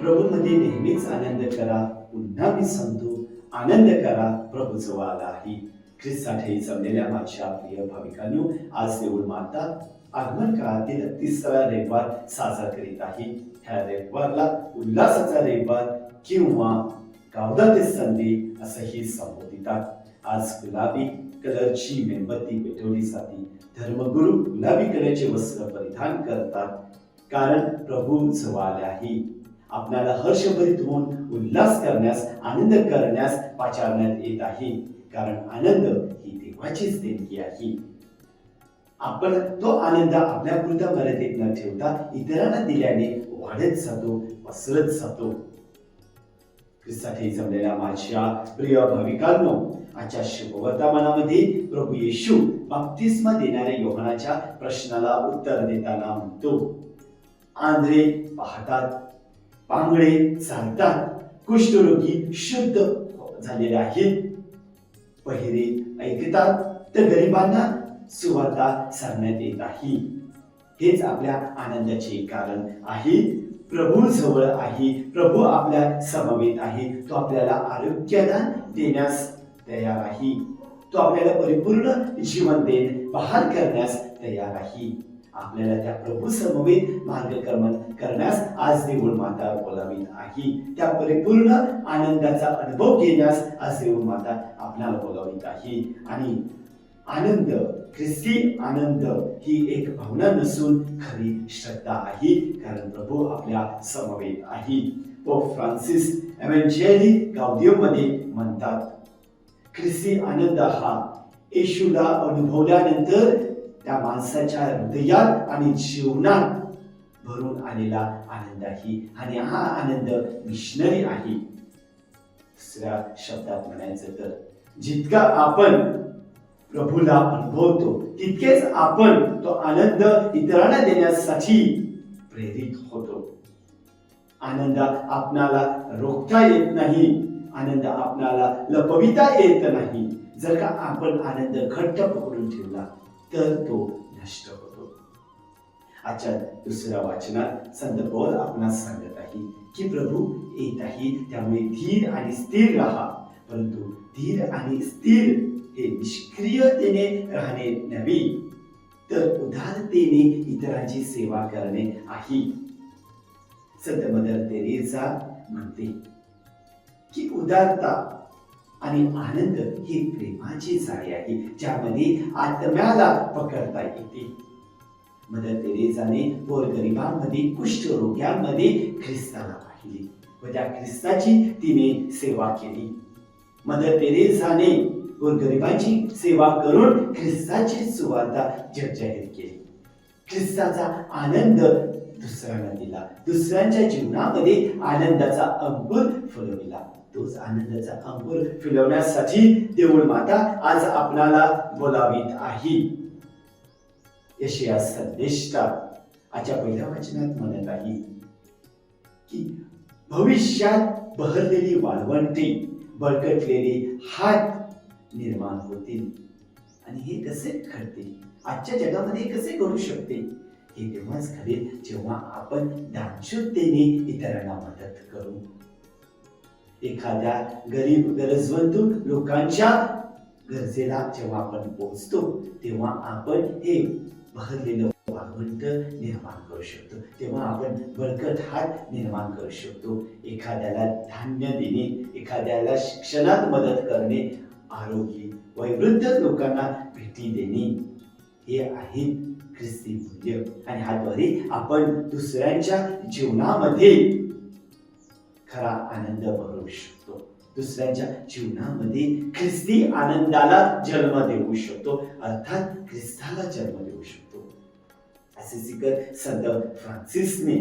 प्रभूमध्ये नेहमीच आनंद करा. पुन्हा मी सांगतो, आनंद करा, प्रभू जवळ आला आहे. ख्रिस्तासाठी जमलेल्या माझ्या प्रिय भाविकांनो, आज देऊळ माता आगमन काळातील तिसरा रविवार साजरा करीत आहे. ह्या रविवारला उल्हासाचा रविवार किंवा गावदाते संडे असंही संबोधितात. आज गुलाबी कलरची मेणबत्ती पेटवली जाते. धर्मगुरू गुलाबी कलरचे वस्त्र परिधान करतात, कारण प्रभू जवळ आले आहे. आपल्याला हर्षभरित होऊन उल्हास करण्यास, आनंद करण्यास पाचारण्यात येत आहे, कारण आनंद ही देवाचीच देणगी आहे. आपण तो आनंद आपल्या पुरता मर्यादित न ठेवता इतरांना दिल्याने वाढत जातो, पसरत जातो. ख्रिस्तासाठी जमलेल्या माझ्या प्रिय भाविकांनो, आजच्या शुभवर्तमानामध्ये प्रभू येशू बाप्तिस्मा देणाऱ्या योहानाच्या प्रश्नाला उत्तर देताना म्हणतो, आंधळे पाहतात, पांगळे चालतात, कुष्ठरोगी शुद्ध झालेले आहेत, बहिरे ऐकतात, तर गरिबांना सुवार्ता सांगण्यात येत आहे. हेच आपल्या आनंदाचे कारण आहे. प्रभू जवळ आहे, प्रभू आपल्या समवेत आहे. तो आपल्याला आरोग्यदान देण्यास तयार आहे. तो आपल्याला परिपूर्ण जीवन देण बहाल करण्यास तयार आहे. आपल्याला त्या प्रभू समवेत मार्गक्रमण करण्यास आज देऊळ माता बोलावीत आहे. त्या परिपूर्ण आनंदाचा अनुभव घेण्यास आज देऊळ माता आपल्याला बोलावीत आहे. आणि आनंद, ख्रिस्ती आनंद ही एक भावना नसून खरी श्रद्धा आहे, कारण प्रभू आपल्या समवेत आहे. पोप फ्रान्सिस एव्हंजेली गाउडियममध्ये म्हणतात, ख्रिस्ती आनंद हा येशूला अनुभवल्यानंतर त्या माणसाच्या हृदयात आणि जीवनात भरून आलेला आनंद आहे. आणि हा आनंद मिशनरी आहे. दुसऱ्या शब्दात म्हणायचं तर, जितका आपण प्रभूला अनुभवतो तितकेच आपण तो आनंद इतरांना देण्यासाठी प्रेरित होतो. आनंद आपणाला रोखता येत नाही, आनंद आपणाला लपविता येत नाही. जर का आपण आनंद घट्ट पकडून ठेवला तर तो नष्ट होतो. आजच्या दुसऱ्या वाचनात संत पौल आपणास सांगत आहे की प्रभू येत आहे, त्यामुळे धीर आणि स्थिर राहा. परंतु धीर आणि स्थिर हे निष्क्रियतेने राहणे नव्हे, तर उदारतेने इतरांची सेवा करणे आहे. संत मदर तेरेसा म्हणते की उदारता आणि आनंद ही प्रेमाची जाळी आहे, ज्यामध्ये आत्म्याला पकडता येते. मदर तेरेसाने गोरगरिबांमध्ये, कुष्ठरोग्यांमध्ये ख्रिस्ताला पाहिले व त्या ख्रिस्ताची तिने सेवा केली. मदर तेरेसाने गोरगरिबांची सेवा करून ख्रिस्ताची सुवार्ता जगजाहीर केली. ख्रिस्ताचा आनंद दुसऱ्यांना दिला, दुसऱ्यांच्या जीवनामध्ये आनंदाचा अंकुर फुलविला. तोच आनंदाचा अंकुर फुलवण्यासाठी देऊळ माता आज आपणाला बोलावीत आहे. यशया संदेष्टा आजच्या पहिल्या वचनात म्हणत आहे की भविष्यात बहरलेली वाळवंटे, बळकटलेले हात निर्माण होतील. आणि हे कसे घडते, आजच्या जगामध्ये कसे घडू शकते? हे तेव्हाच घडेल जेव्हा आपण दानशूरतेने इतरांना मदत करू. एखाद्या गरीब गरजवंत लोकांच्या गरजेला जेव्हा आपण पोहोचतो, तेव्हा आपण हे बहरलेलं वाळवंट निर्माण करू शकतो. तेव्हा आपण बळकट हात निर्माण करू शकतो. एखाद्याला धान्य देणे, एखाद्याला शिक्षणात मदत करणे, आरोग्य, वयोवृद्ध लोकांना भेटी देणे, हे आहेत ख्रिस्ती मूल्य. आणि ह्याद्वारे आपण दुसऱ्यांच्या जीवनामध्ये खरा आनंद भरू शकतो. दुसऱ्यांच्या जीवनामध्ये ख्रिस्ती आनंदाला जन्म देऊ शकतो, अर्थात ख्रिस्ताला जन्म देऊ शकतो. असे शिकत संत फ्रान्सिसने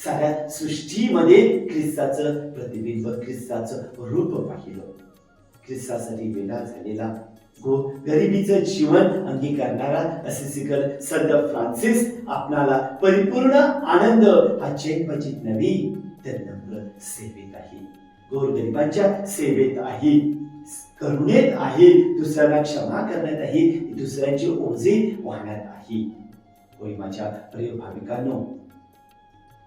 साऱ्या सृष्टीमध्ये ख्रिस्ताचं प्रतिबिंब, ख्रिस्ताचं रूप पाहिलं. ख्रिस्तासाठी वेगळा झालेला, गरिबीचं जीवन अंगीकारणारा असे शिकत संत फ्रान्सिस आपणाला परिपूर्ण आनंद हा चैतन्यात नव्हे, तर नम्र सेवेत आहे, गोरगरिबांच्या सेवेत आहे, करुणेत आहे, दुसऱ्यांना क्षमा करण्यात आहे, दुसऱ्यांची ओझे वाहण्यात आहे. होय माझ्या प्रिय भाविकांनो,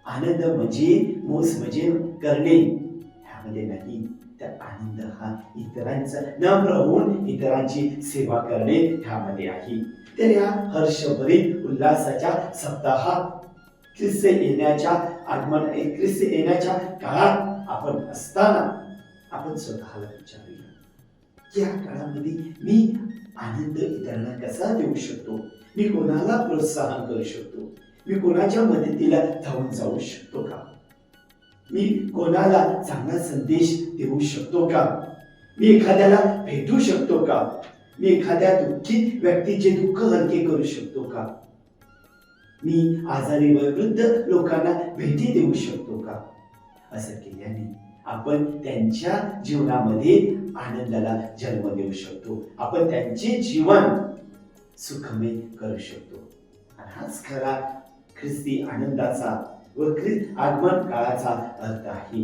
आनंद म्हणजे मोज मजे करणे ह्यामध्ये नाही, तर आनंद हा इतरांचा नम्र होऊन इतरांची सेवा करणे ह्यामध्ये आहे. तर या हर्षभरीत उल्हासाच्या सप्ताहात ख्रिस्त येण्याच्या काळात आपण असताना आपण स्वतःला विचारूया, या काळामध्ये मी आनंद इतरांना कसा देऊ शकतो, मी कोणाला प्रोत्साहन करू शकतो, मी कोणाच्या मदतीला धावून जाऊ शकतो का, मी कोणाला चांगला संदेश देऊ शकतो का, मी एखाद्याला भेटू शकतो का, मी एखाद्या दुःखी व्यक्तीचे दुःख हलके करू शकतो का, मी आजारी वयोवृद्ध लोकांना भेटी देऊ शकतो का. असं केल्याने आपण त्यांच्या जीवनामध्ये आनंदाला जन्म देऊ शकतो, आपण त्यांचे जीवन सुखमय करू शकतो. आणि हाच खरा ख्रिस्ती आनंदाचा व ख्रिस्त आगमन काळाचा अर्थ आहे.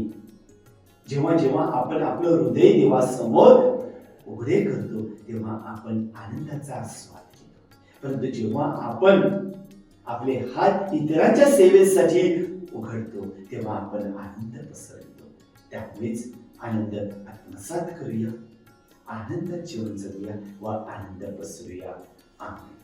जेव्हा जेव्हा आपण आपलं हृदय देवासमोर उघडे करतो तेव्हा आपण आनंदाचा आस्वाद घेतो, परंतु जेव्हा आपण आपले हात इतरांच्या सेवेसाठी उघडतो तेव्हा आपण आनंद पसरवतो. त्यामुळेच आनंद आत्मसात करूया, आनंदात जीवन जगूया व आनंद पसरूया. आमेन.